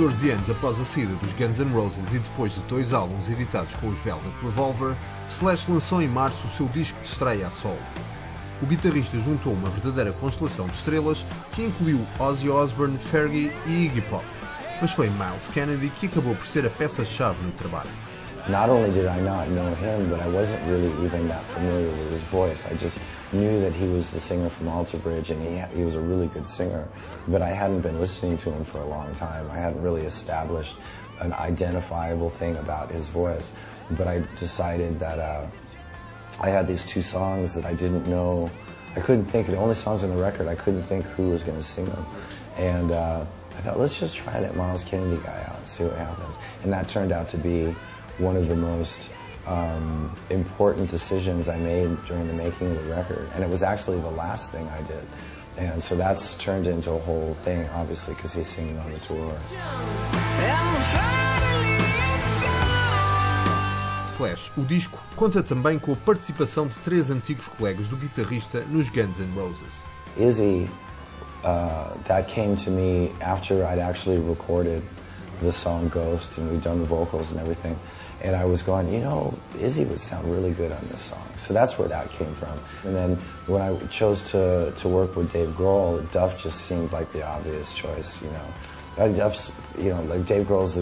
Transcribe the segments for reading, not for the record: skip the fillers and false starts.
14 anos após a saída dos Guns N' Roses e depois de 2 álbuns editados com os Velvet Revolver, Slash lançou em março o seu disco de estreia a solo. O guitarrista juntou uma verdadeira constelação de estrelas que incluiu Ozzy Osbourne, Fergie e Iggy Pop. Mas foi Miles Kennedy que acabou por ser a peça-chave no trabalho. Not only did I not know him, but I wasn't really even that familiar with his voice. I just knew that he was the singer from Alter Bridge, and he was a really good singer. But I hadn't been listening to him for a long time. I hadn't really established an identifiable thing about his voice. But I decided that I had these 2 songs that I didn't know. I couldn't think, the only songs on the record, I couldn't think who was going to sing them. And I thought, let's just try that Miles Kennedy guy out and see what happens. And that turned out to be one of the most important decisions I made during the making of the record. And it was actually the last thing I did. And so that's turned into a whole thing, obviously, because he's singing on the tour. Slash, o disco, conta também com a participação de 3 antigos colegas do guitarrista nos Guns N' Roses. Izzy, that came to me after I'd actually recorded the song Ghost and we'd done the vocals and everything. And I was going, you know, Izzy would sound really good on this song. So that's where that came from. And then when I chose to work with Dave Grohl, Duff just seemed like the obvious choice, you know. Duff's, you know, like Dave Grohl's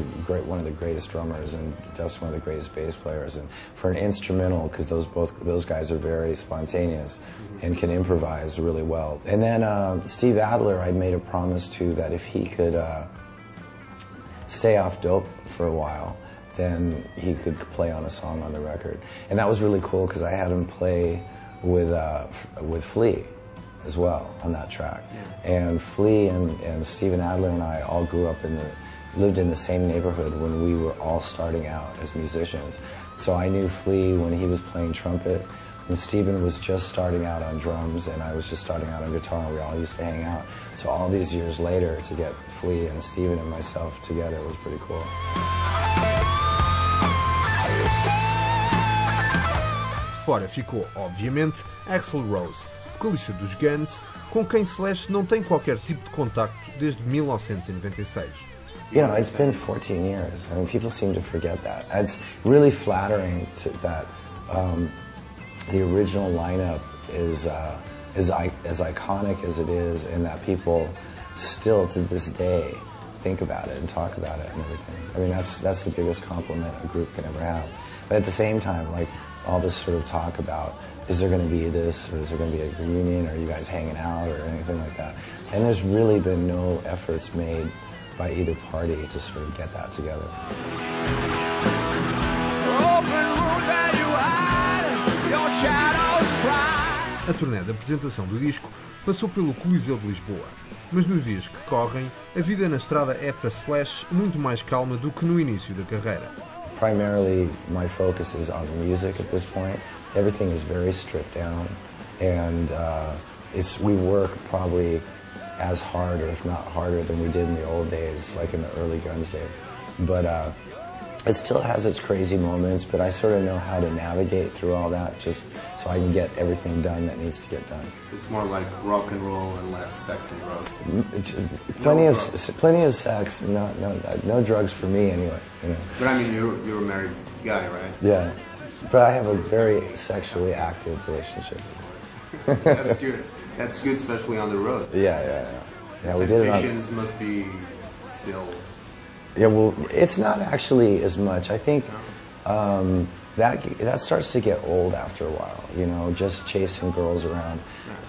one of the greatest drummers, and Duff's one of the greatest bass players. And for an instrumental, because those guys are very spontaneous and can improvise really well. And then Steve Adler, I made a promise to that if he could stay off dope for a while, then he could play on a song on the record. And that was really cool because I had him play with Flea as well on that track. Yeah. And Flea and Steven Adler and I all grew up lived in the same neighborhood when we were all starting out as musicians. So I knew Flea when he was playing trumpet, and Steven was just starting out on drums, and I was just starting out on guitar, and we all used to hang out. So all these years later, to get Flea and Steven and myself together was pretty cool. Fora ficou, obviamente, Axl Rose, vocalista dos Guns, com quem Slash não tem qualquer tipo de contacto desde 1996. You know, it's been 14 years. I mean, people seem to forget that. It's really flattering that the original lineup is as iconic as it is, and that people still to this day think about it and talk about it and everything. I mean, that's the biggest compliment a group can ever have. But at the same time, like, all this sort of talk about, is there going to be this, or is there going to be a reunion, or are you guys hanging out, or anything like that. And there's really been no efforts made by either party to sort of get that together. A turnê de apresentação do disco passou pelo Coliseu de Lisboa, mas nos dias que correm, a vida na estrada é para Slash muito mais calma do que no início da carreira. Primarily, my focus is on music at this point. Everything is very stripped down, and we work probably as hard, or if not harder, than we did in the old days, like in the early Guns days. But it still has its crazy moments, but I sort of know how to navigate through all that, just so I can get everything done that needs to get done. So it's more like rock and roll and less sex and drugs. Plenty of sex, and no drugs for me anyway. You know. But I mean, you're a married guy, right? Yeah, but I have a very sexually active relationship. That's good. That's good, especially on the road. Yeah, we did it on. Temptations must be still. Yeah, well, it's not actually as much. I think that starts to get old after a while, you know, just chasing girls around.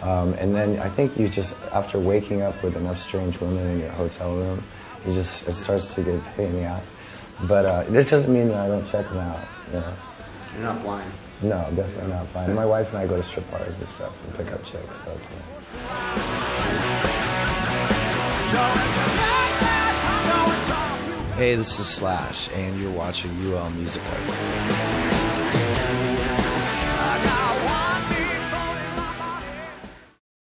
And then I think you just, after waking up with enough strange women in your hotel room, it starts to get a pain in the ass. But this doesn't mean that I don't check them out, you know. You're not blind. No, definitely not blind. My wife and I go to strip bars and stuff and pick up chicks, so it's good. Hey, this is Slash, and you're watching UL Music Art.